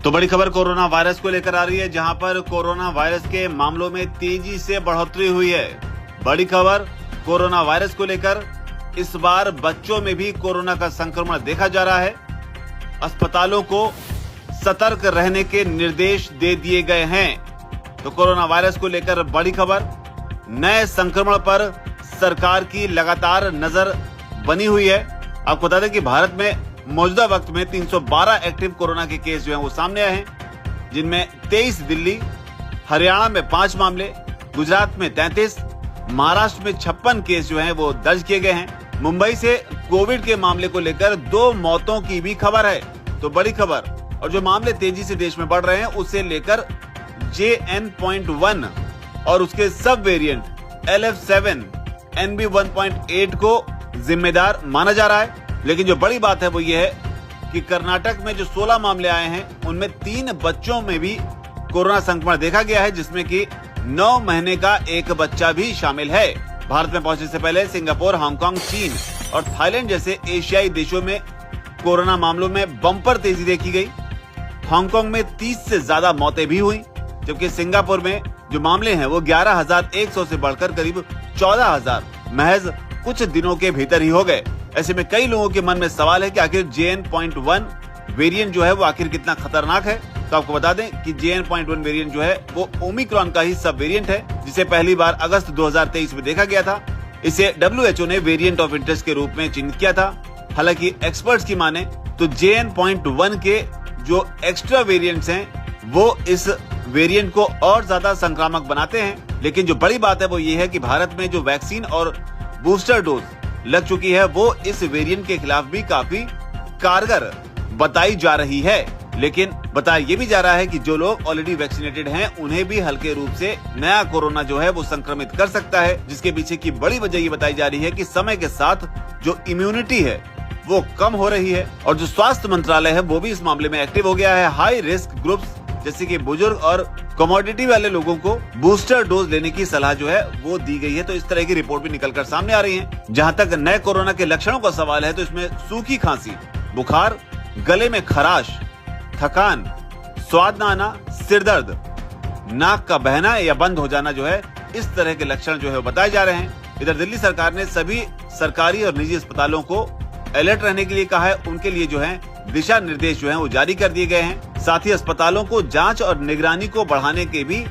तो बड़ी खबर कोरोना वायरस को लेकर आ रही है, जहां पर कोरोना वायरस के मामलों में तेजी से बढ़ोतरी हुई है। बड़ी खबर कोरोना वायरस को लेकर इस बार बच्चों में भी कोरोना का संक्रमण देखा जा रहा है। अस्पतालों को सतर्क रहने के निर्देश दे दिए गए हैं। तो कोरोना वायरस को लेकर बड़ी खबर, नए संक्रमण पर सरकार की लगातार नजर बनी हुई है। आपको बता दें कि भारत में मौजूदा वक्त में 312 एक्टिव कोरोना के केस जो हैं वो सामने आए हैं, जिनमें 23 दिल्ली, हरियाणा में 5 मामले, गुजरात में 33, महाराष्ट्र में 56 केस जो हैं वो दर्ज किए गए हैं। मुंबई से कोविड के मामले को लेकर 2 मौतों की भी खबर है। तो बड़ी खबर, और जो मामले तेजी से देश में बढ़ रहे हैं उसे लेकर JN.1 और उसके सब वेरिएंट LF7 NB1.8 को जिम्मेदार माना जा रहा है। लेकिन जो बड़ी बात है वो ये है कि कर्नाटक में जो 16 मामले आए हैं उनमें 3 बच्चों में भी कोरोना संक्रमण देखा गया है, जिसमें कि 9 महीने का एक बच्चा भी शामिल है। भारत में पहुंचने से पहले सिंगापुर, हांगकांग, चीन और थाईलैंड जैसे एशियाई देशों में कोरोना मामलों में बम्पर तेजी देखी गई। हांगकांग में 30 से ज्यादा मौतें भी हुई, जबकि सिंगापुर में जो मामले हैं वो 11,100 से बढ़कर करीब 14,000 महज कुछ दिनों के भीतर ही हो गए। ऐसे में कई लोगों के मन में सवाल है कि आखिर JN.1 वेरिएंट जो है वो आखिर कितना खतरनाक है। तो आपको बता दें कि JN.1 वेरिएंट जो है वो ओमिक्रॉन का ही सब वेरिएंट है, जिसे पहली बार अगस्त 2023 में देखा गया था। इसे WHO ने वेरिएंट ऑफ इंटरेस्ट के रूप में चिन्हित किया था। हालांकि एक्सपर्ट्स की माने तो JN.1 के जो एक्स्ट्रा वेरिएंट्स हैं वो इस वेरिएंट को और ज्यादा संक्रामक बनाते हैं। लेकिन जो बड़ी बात है वो ये है कि भारत में जो वैक्सीन और बूस्टर डोज लग चुकी है वो इस वेरिएंट के खिलाफ भी काफी कारगर बताई जा रही है। लेकिन बताया ये भी जा रहा है कि जो लोग ऑलरेडी वैक्सीनेटेड हैं उन्हें भी हल्के रूप से नया कोरोना जो है वो संक्रमित कर सकता है, जिसके पीछे की बड़ी वजह ये बताई जा रही है कि समय के साथ जो इम्यूनिटी है वो कम हो रही है। और जो स्वास्थ्य मंत्रालय है वो भी इस मामले में एक्टिव हो गया है। हाई रिस्क ग्रुप्स जैसे कि बुजुर्ग और कमोडिटी वाले लोगों को बूस्टर डोज लेने की सलाह जो है वो दी गई है। तो इस तरह की रिपोर्ट भी निकलकर सामने आ रही है। जहां तक नए कोरोना के लक्षणों का सवाल है तो इसमें सूखी खांसी, बुखार, गले में खराश, थकान, स्वाद न आना, सिर दर्द, नाक का बहना या बंद हो जाना जो है, इस तरह के लक्षण जो है बताए जा रहे हैं। इधर दिल्ली सरकार ने सभी सरकारी और निजी अस्पतालों को अलर्ट रहने के लिए कहा है। उनके लिए जो है दिशा निर्देश जो है वो जारी कर दिए गए हैं। साथ ही अस्पतालों को जांच और निगरानी को बढ़ाने के भी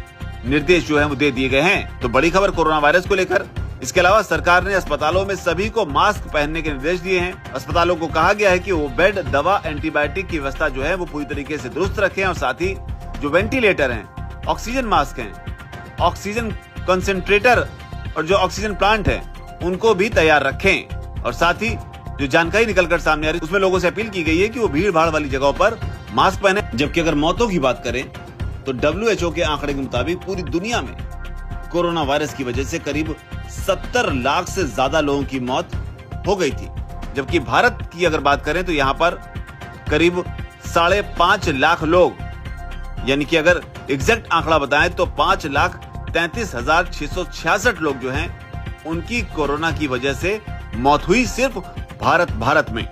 निर्देश जो है वो दे दिए गए हैं। तो बड़ी खबर कोरोना वायरस को लेकर। इसके अलावा सरकार ने अस्पतालों में सभी को मास्क पहनने के निर्देश दिए हैं। अस्पतालों को कहा गया है कि वो बेड, दवा, एंटीबायोटिक की व्यवस्था जो है वो पूरी तरीके से दुरुस्त रखें और साथ ही जो वेंटिलेटर हैं, ऑक्सीजन मास्क हैं, ऑक्सीजन कंसेंट्रेटर और जो ऑक्सीजन प्लांट है उनको भी तैयार रखें। और साथ ही जो जानकारी निकलकर सामने आ रही है उसमें लोगों से अपील की गई है कि वो भीड़ भाड़ वाली जगहों पर मास्क पहने। जबकि अगर मौतों की बात करें तो WHO के आंकड़े के मुताबिक पूरी दुनिया में कोरोना वायरस की वजह से करीब 70 लाख से ज्यादा लोगों की मौत हो गई थी। जबकि भारत की अगर बात करें तो यहाँ पर करीब 5.5 लाख लोग, यानी कि अगर एग्जैक्ट आंकड़ा बताएं तो 5,33,666 लोग जो हैं उनकी कोरोना की वजह से मौत हुई सिर्फ भारत में।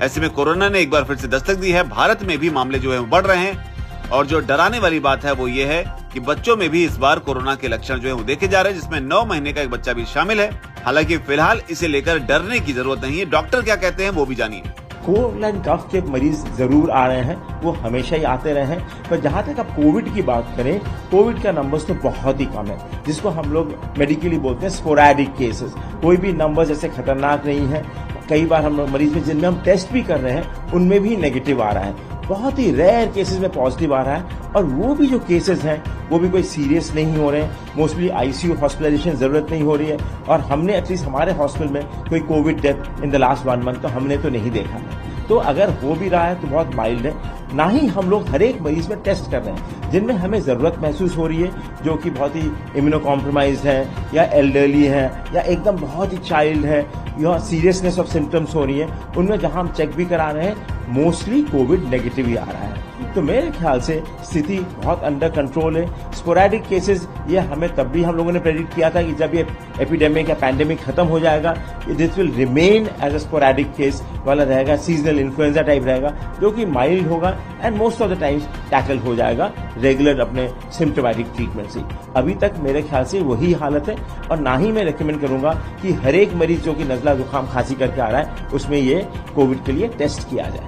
ऐसे में कोरोना ने एक बार फिर से दस्तक दी है। भारत में भी मामले जो है बढ़ रहे हैं और जो डराने वाली बात है वो ये है कि बच्चों में भी इस बार कोरोना के लक्षण जो है वो देखे जा रहे हैं, जिसमें 9 महीने का एक बच्चा भी शामिल है। हालांकि फिलहाल इसे लेकर डरने की जरूरत नहीं है। डॉक्टर क्या कहते हैं वो भी जानिए। कोल्ड एंड कफ के मरीज जरूर आ रहे हैं, वो हमेशा ही आते रहे हैं, पर जहां तक आप कोविड की बात करें, कोविड का नंबर्स तो बहुत ही कम है, जिसको हम लोग मेडिकली बोलते हैं स्पोरैडिक केसेस। कोई भी नंबर्स ऐसे खतरनाक नहीं है। कई बार हम मरीज में जिनमें हम टेस्ट भी कर रहे हैं उनमें भी नेगेटिव आ रहा है। बहुत ही रेयर केसेस में पॉजिटिव आ रहा है, और वो भी जो केसेस हैं वो भी कोई सीरियस नहीं हो रहे हैं। मोस्टली ICU हॉस्पिटलाइजेशन जरूरत नहीं हो रही है, और हमने एटलीस्ट हमारे हॉस्पिटल में कोई Covid death in the last 1 month तो हमने तो नहीं देखा है। तो अगर हो भी रहा है तो बहुत माइल्ड है। ना ही हम लोग हर एक मरीज में टेस्ट कर रहे हैं जिनमें हमें जरूरत महसूस हो रही है, जो कि बहुत ही इम्यूनो कॉम्प्रोमाइज्ड है या एल्डरली है या एकदम बहुत ही चाइल्ड है या सीरियसनेस ऑफ सिम्टम्स हो रही है, उनमें जहां हम चेक भी करा रहे हैं मोस्टली कोविड नेगेटिव ही आ रहा है। तो मेरे ख्याल से स्थिति बहुत अंडर कंट्रोल है। स्पोरेडिक केसेस ये हमें तब भी हम लोगों ने प्रेडिक्ट किया था कि जब ये एपिडेमिक या पैंडेमिक खत्म हो जाएगा, this will remain as a sporadic case वाला रहेगा, सीजनल इन्फ्लुएंजा टाइप रहेगा, जो कि माइल्ड होगा and most of the times tackle हो जाएगा रेगुलर अपने सिम्टोमेटिक ट्रीटमेंट से। अभी तक मेरे ख्याल से वही हालत है, और ना ही मैं रेकमेंड करूंगा कि हर एक मरीज जो कि नजला जुकाम खांसी करके आ रहा है उसमें ये कोविड के लिए टेस्ट किया जाए।